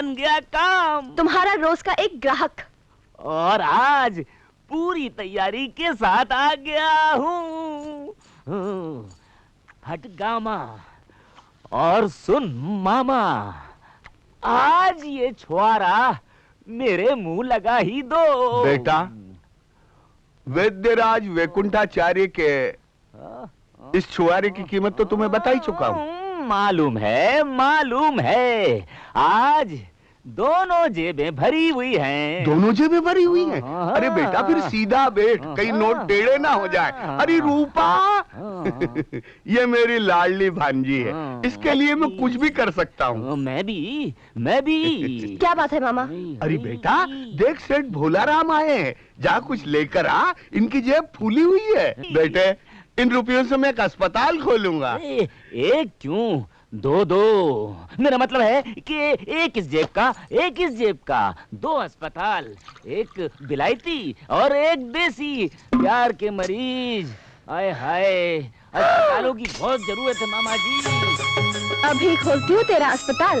बन गया काम। तुम्हारा रोज का एक ग्राहक। और आज पूरी तैयारी के साथ आ गया हूँ। हट गामा और सुन मामा, आज ये छुआरा मेरे मुंह लगा ही दो। बेटा, वैद्यराज वैकुंठाचार्य के इस छुआरे की कीमत तो तुम्हें बता ही चुका हूँ। मालूम है। आज दोनों जेबें भरी हुई हैं। दोनों जेबें भरी हुई हैं? अरे बेटा, फिर सीधा बैठ, कहीं नोट टेढ़े ना हो जाए। अरे रूपा, ये मेरी लाडली भांजी है, इसके लिए मैं कुछ भी कर सकता हूँ। मैं भी क्या बात है मामा? अरे बेटा, देख सेठ भोलाराम आए हैं, जा कुछ लेकर आ, इनकी जेब फूली हुई है। बेटे, इन रुपयों से मैं एक अस्पताल खोलूंगा। एक क्यों, दो। मेरा मतलब है कि एक इस जेब का 2 अस्पताल, एक बिलायती और एक देसी। प्यार के मरीज, आए हाय, अस्पतालों की बहुत जरूरत है मामा जी। अभी खोलती हूँ तेरा अस्पताल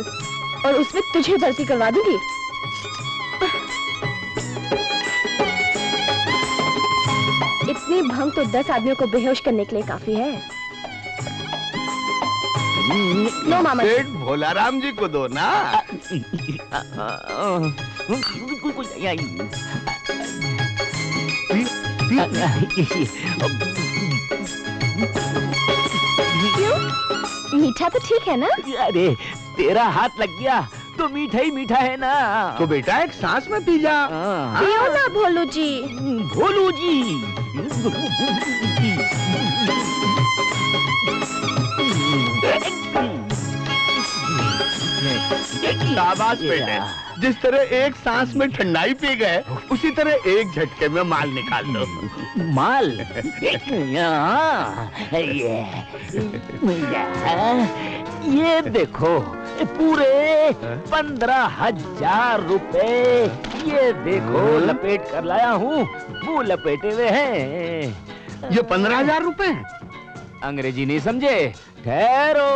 और उसमें तुझे भर्ती करवा दूंगी। इतनी भंग तो 10 आदमियों को बेहोश करने के लिए काफी है। लो मामा। सेठ भोलाराम जी को दो ना। क्यों? मीठा तो ठीक है ना? अरे तेरा हाथ लग गया तो मीठा ही मीठा है ना। तो बेटा एक सांस में पी जा। पियो ना भोलू जी। भोलू जी। शाबाश बेटे, जिस तरह एक सांस में ठंडाई पी गए, उसी तरह एक झटके में माल निकाल लो। माल? ये देखो, पूरे 15,000 रुपए। ये देखो लपेट कर लाया हूँ, मुंह लपेटे हुए हैं। ये 15,000 रुपए? अंग्रेजी नहीं समझे? ठहरो,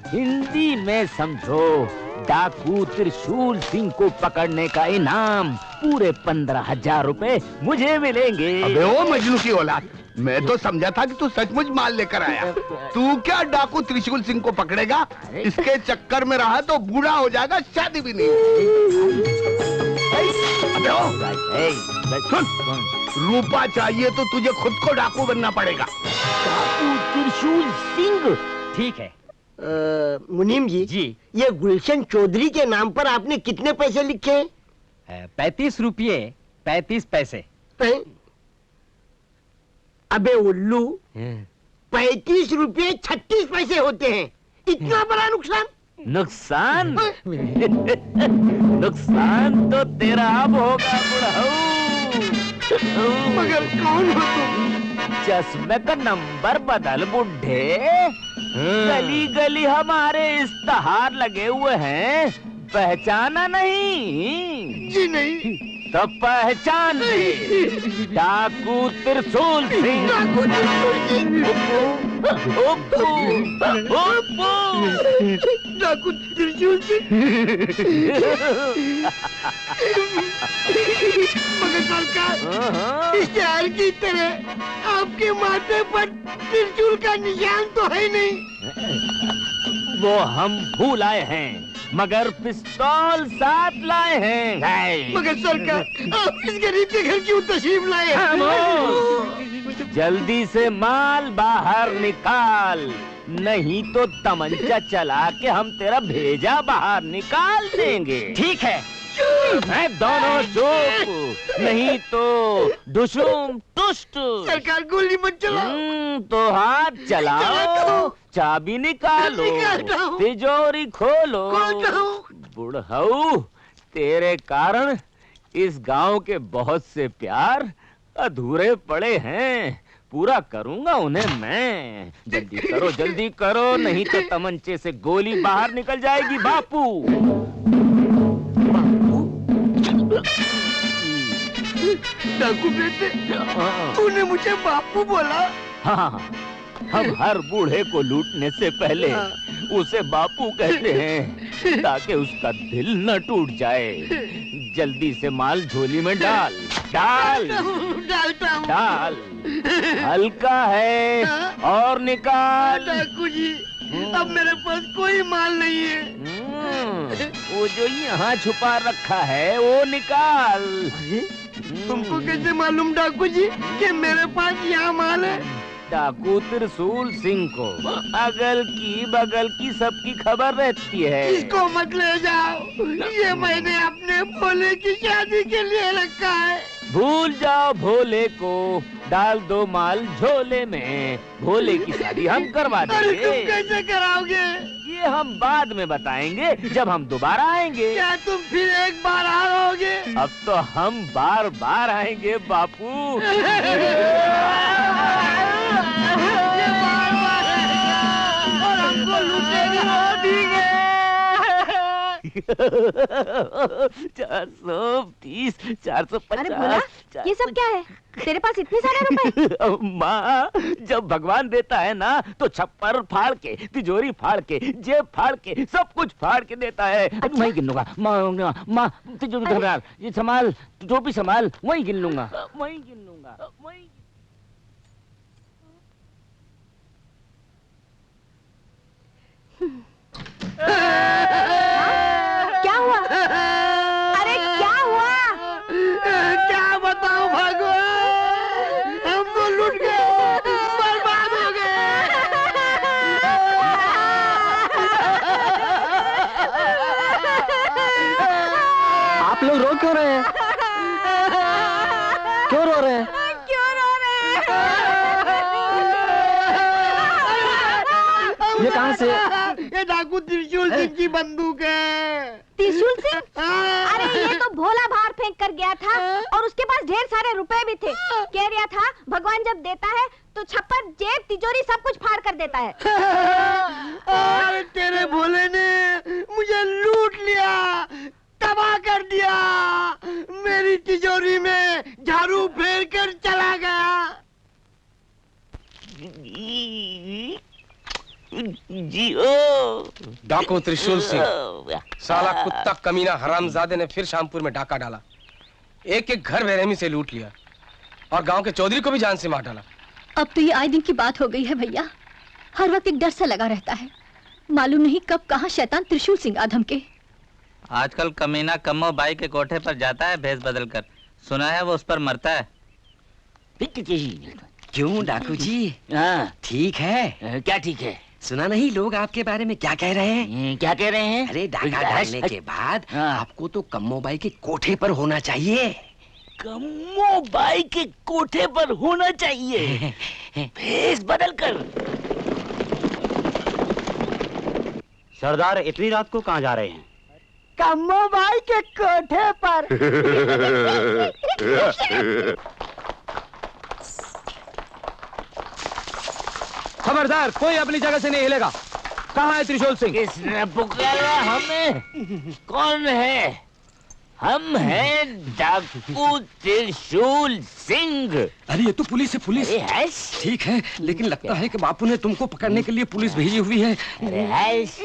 हिंदी में समझो। डाकू त्रिशूल सिंह को पकड़ने का इनाम पूरे 15,000 रुपए मुझे मिलेंगे। अबे ओ मजनू की औलाद, मैं तो समझा था कि तू सचमुच माल लेकर आया। तू क्या डाकू त्रिशूल सिंह को पकड़ेगा? इसके चक्कर में रहा तो बूढ़ा हो जाएगा, शादी भी नहीं। अबे ओ, सुन, रूपा चाहिए तो तुझे खुद को डाकू बनना पड़ेगा। डाकू त्रिशूल सिंह? ठीक है। मुनीम जी, ये गुलशन चौधरी के नाम पर आपने कितने पैसे लिखे? 35 रुपये 35 पैसे। अबे उल्लू, 35 रुपये 36 पैसे होते हैं। इतना बड़ा नुकसान? नुकसान तो तेरा अब होगा बुढ़ऊ। मगर कौन हो तुम? चश्मे का नंबर बदल बुढ़े। गली गली हमारे इश्तहार लगे हुए हैं, पहचाना नहीं? जी नहीं। तो पहचान ले, डाकू त्रिशूल सिंह। डाकू त्रिशूल सिंह। मगर सरकार, इश्तेहार की तरह आपके माथे पर त्रिशूल का निशान तो है नहीं। वो हम भूल आए हैं, मगर पिस्तौल साथ लाए हैं। मगर सरकार, आप इस गरीब के घर क्यों तशरीफ लाए हैं? जल्दी से माल बाहर निकाल, नहीं तो तमंचा चला के हम तेरा भेजा बाहर निकाल देंगे। ठीक है, मैं दोनों चुप, नहीं तो दुशुम टुष्ट। सरकार गोली मत चलाओ। तो हाथ चलाओ, चाबी निकालो, तिजोरी खोलो। बुढ़ऊ, तेरे कारण इस गांव के बहुत से प्यार अधूरे पड़े हैं, पूरा करूंगा उन्हें मैं। जल्दी करो, नहीं तो तमंचे से गोली बाहर निकल जाएगी। बापू, डाकू बेटे, तूने मुझे बापू बोला? हाँ, हम हर बूढ़े को लूटने से पहले उसे बापू कहते हैं ताकि उसका दिल न टूट जाए। जल्दी से माल झोली में डाल डाल डालता हूँ। डाल, हल्का है और निकाल। डाकू जी, अब मेरे पास कोई माल नहीं है। वो जो यहाँ छुपा रखा है वो निकाल। तुमको कैसे मालूम डाकू जी कि मेरे पास यहाँ माल है? डाकू त्रिशूल सिंह को अगल की बगल की सबकी खबर रहती है। इसको मत ले जाओ, ये मैंने अपने भोले की शादी के लिए रखा है। भूल जाओ भोले को, डाल दो माल झोले में। भोले की शादी हम करवा अरे तुम देंगे। कैसे कराओगे? ये हम बाद में बताएंगे जब हम दोबारा आएंगे। क्या तुम फिर एक बार आओगे? अब तो हम बार बार आएंगे बापू। ये बार-बार आएगा और हमको लूटेगा। 430, 450। अरे भोला, ये सब क्या है? तेरे पास इतने सारे रुपए? माँ, जब भगवान देता है ना तो छप्पर फाड़ के, तिजोरी फाड़ के, जेब फाड़ के, सब कुछ फाड़ के देता है। अच्छा? मैं गिन लूंगा। माँ तिजोरी संभाल, ये संभाल, टोपी संभाल, वही गिन लूंगा, वही गिन लूंगा, वही। क्या हुआ? अरे क्या हुआ? क्या बताऊं भगवान, हम तो लूट गए, बर्बाद हो गए। आप लोग रो क्यों रहे हैं? क्यों रो रहे हैं? क्यों रो रहे हैं? ये कहाँ से? ये डाकू त्रिशूल सिंह की बंदूक है। त्रिशूल सिंह? हाँ। अरे ये तो भोला बाहर फेंक कर गया था और उसके पास ढेर सारे रुपए भी थे। कह रहा था भगवान जब देता है तो छप्पर, जेब, तिजोरी सब कुछ फाड़ कर देता है। अरे तेरे भोले ने मुझे लूट लिया, तबाह कर दिया। मेरी तिजोरी में झाड़ू फेर कर चला गया। जियो डाकू त्रिशूल सिंह, साला कुत्ता कमीना हरामजादे ने फिर शामपुर में डाका डाला। एक एक घर बेरहमी से लूट लिया और गांव के चौधरी को भी जान से मार डाला। अब तो ये आए दिन की बात हो गई है भैया। हर वक्त एक डर सा लगा रहता है, मालूम नहीं कब कहाँ शैतान त्रिशूल सिंह आधम के। आजकल कमीना कम्मो बाई के कोठे पर जाता है भेस बदल कर। सुना है वो उस पर मरता है। क्यों डाकू जी? हाँ, ठीक है? क्या ठीक है? सुना नहीं लोग आपके बारे में क्या कह रहे हैं? क्या कह रहे हैं? अरे डाका डालने के बाद हाँ। आपको तो कम्मो बाई के कोठे पर होना चाहिए। कम्मो बाई के कोठे पर होना चाहिए, भेस बदल कर। सरदार इतनी रात को कहाँ जा रहे हैं? कम्मो बाई के कोठे पर। खबरदार, कोई अपनी जगह से नहीं हिलेगा। कहाँ है त्रिशूल सिंह? किसने पुकारा हमें? कौन है? हम हैं डाकू त्रिशूल सिंह। अरे ये तो पुलिस है, पुलिस। अरे हैश, ठीक है, लेकिन लगता है कि बापू ने तुमको पकड़ने के लिए पुलिस भेजी हुई है। अरे हैश,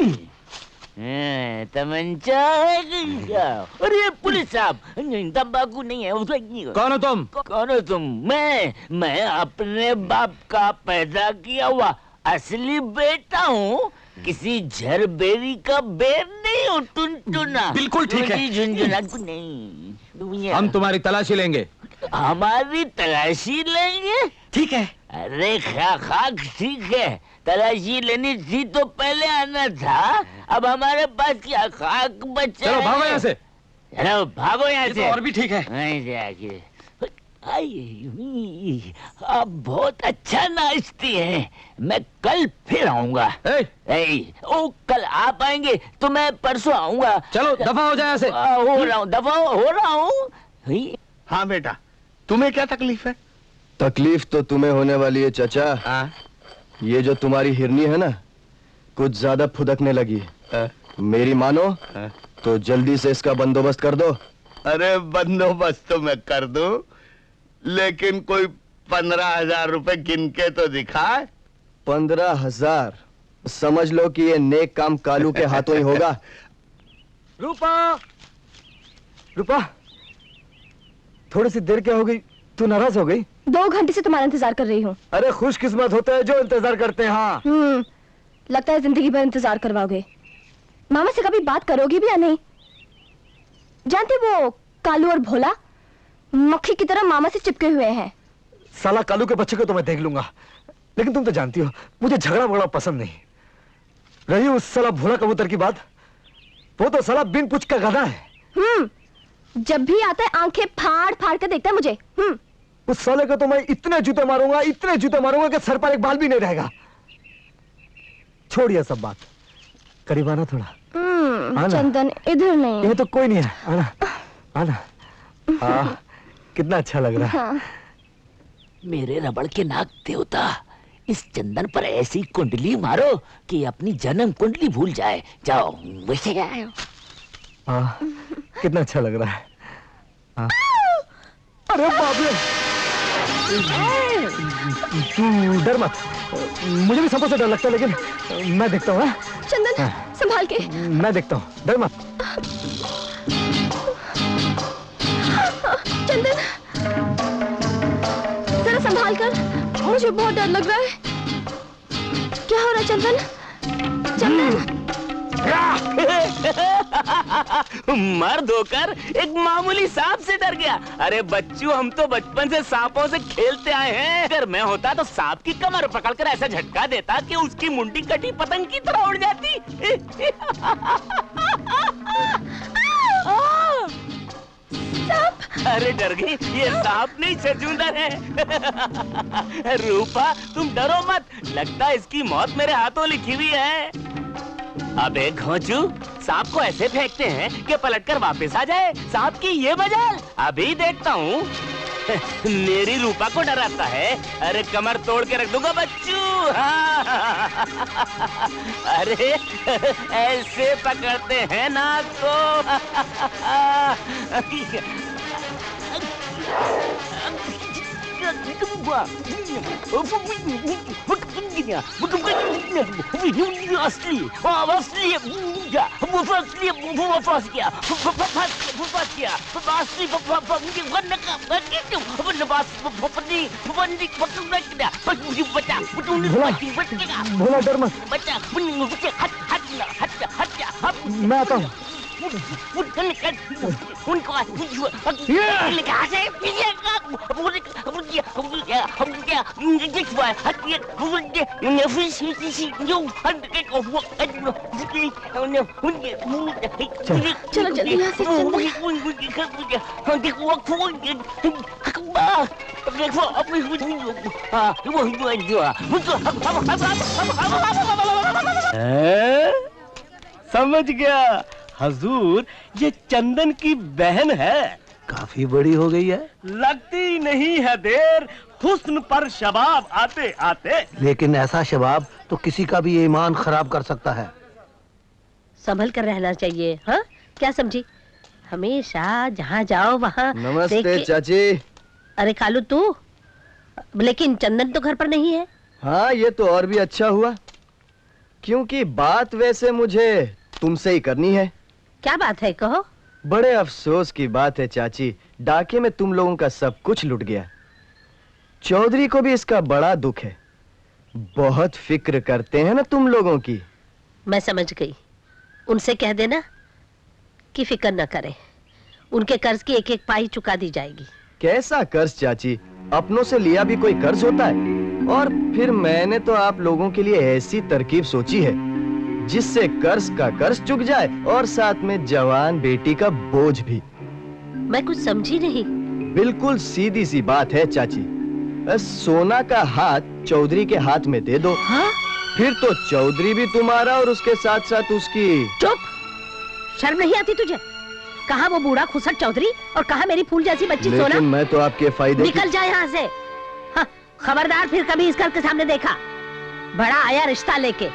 तमंचा है क्या? अरे पुलिस साहब, तंबाकू नहीं है उसमें। कौन हो तुम? कौन हो तुम? मैं अपने बाप का पैदा किया हुआ असली बेटा हूँ। किसी झरबेरी का बेर नहीं हूँ। टुनटुना बिल्कुल ठीक है। झुनझुना नहीं। हम तुम्हारी तलाशी लेंगे। हमारी तलाशी लेंगे? ठीक है। अरे खाक ठीक है, तलाशी लेनी थी तो पहले आना था। अब हमारे पास क्या खाक बचा? चलो भागो यहाँ से। चलो भागो यहाँ ये से। तो और भी ठीक है। नहीं जाके। आप बहुत अच्छा नाचती हैं। मैं कल फिर आऊंगा। ओ कल आप आएंगे तो मैं परसों आऊंगा। चलो दफा हो जाए यहाँ से। हो रहा हूँ, दफा हो रहा हूँ। हाँ बेटा, तुम्हें क्या तकलीफ है? तकलीफ तो तुम्हें होने वाली है चाचा। हाँ? ये जो तुम्हारी हिरनी है ना, कुछ ज्यादा फुदकने लगी है। मेरी मानो तो जल्दी से इसका बंदोबस्त कर दो। अरे बंदोबस्त तो मैं कर दूं, लेकिन कोई 15,000 रुपए गिन के तो दिखा। 15,000। समझ लो कि ये नेक काम कालू के हाथों ही होगा। रूपा, रूपा, थोड़ी सी देर क्या हो गई? तू नाराज हो गई? 2 घंटे से तुम्हारा इंतजार कर रही हूँ। अरे खुशकिस्मत होते हैं जो इंतजार करते हैं। हाँ। लगता है जिंदगी भर इंतजार करवाओगे। मामा से कभी बात करोगी भी या नहीं? जानते वो कालू और भोला मक्खी की तरह मामा से चिपके हुए हैं। साला कालू के बच्चे को तो मैं देख लूंगा, लेकिन तुम तो जानती हो मुझे झगड़ा बड़ा पसंद नहीं। रही उस साला भोला कबूतर की बात, वो तो साला बिन पूछ का गधा है। जब भी आता है आंखें फाड़ फाड़ कर देखता है मुझे। उस साले को तो मैं इतने जूते मारूंगा, इतने जूते मारूंगा कि सर पर एक बाल भी नहीं रहेगा। छोड़िए सब बात, करीब आना थोड़ा। चंदन इधर नहीं। ये तो कोई नहीं है, आना आना। कितना अच्छा लग रहा है। हाँ। मेरे रबड़ के नाक देवता, इस चंदन पर ऐसी कुंडली मारो कि अपनी जन्म कुंडली भूल जाए। जाओ वैसे आए। कितना अच्छा लग रहा है। अरे बाप रे, तू डर मत। मुझे भी सांपों से डर लगता है, लेकिन मैं देखता हूँ। चंदन संभाल के। मैं देखता हूँ, डर मत। चंदन जरा संभाल कर, मुझे बहुत डर लग रहा है। क्या हो रहा है चंदन? चंदन मर्द होकर एक मामूली सांप से डर गया। अरे बच्चों, हम तो बचपन से सांपों से खेलते आए हैं। अगर मैं होता तो सांप की कमर पकड़कर ऐसा झटका देता कि उसकी मुंडी कटी पतंग की तरह उड़ जाती। अरे डर गई? ये सांप नहीं छछूंदर है। रूपा तुम डरो मत, लगता है इसकी मौत मेरे हाथों लिखी हुई है। अबे घोंचू, सांप को ऐसे फेंकते हैं कि पलटकर वापस आ जाए। सांप की ये मजाल अभी देखता हूँ। मेरी रूपा को डराता है? अरे कमर तोड़ के रख दूंगा बच्चू। अरे ऐसे पकड़ते हैं नाक को। भोला डर मत, मैं आता हूँ। चलो जल्दी यहाँ से समझ गया हजूर, ये चंदन की बहन है। काफी बड़ी हो गई है। लगती नहीं है देर हुस्न पर शबाब आते आते। लेकिन ऐसा शबाब तो किसी का भी ईमान खराब कर सकता है। संभल कर रहना चाहिए। हाँ क्या समझी? हमेशा जहाँ जाओ वहाँ। नमस्ते चाची। अरे कालू तू, लेकिन चंदन तो घर पर नहीं है। हाँ ये तो और भी अच्छा हुआ, क्योंकि बात वैसे मुझे तुमसे ही करनी है। क्या बात है, कहो। बड़े अफसोस की बात है चाची, डाके में तुम लोगों का सब कुछ लुट गया। चौधरी को भी इसका बड़ा दुख है। बहुत फिक्र करते हैं ना तुम लोगों की। मैं समझ गई। उनसे कह देना कि फिक्र न करें, उनके कर्ज की एक एक पाई चुका दी जाएगी। कैसा कर्ज चाची? अपनों से लिया भी कोई कर्ज होता है? और फिर मैंने तो आप लोगों के लिए ऐसी तरकीब सोची है जिससे कर्ज का कर्ज चुक जाए और साथ में जवान बेटी का बोझ भी। मैं कुछ समझी नहीं। बिल्कुल सीधी सी बात है चाची। सोना का हाथ चौधरी के हाथ में दे दो। हाँ? फिर तो चौधरी भी तुम्हारा और उसके साथ साथ उसकी। चुप! शर्म नहीं आती तुझे? कहाँ वो बूढ़ा खुसट चौधरी और कहाँ मेरी फूल जैसी बच्ची सोना। लेकिन मैं तो आपके फायदे निकल जाए यहाँ से। हाँ, खबरदार फिर कभी इस घर के सामने देखा। बड़ा आया रिश्ता लेके।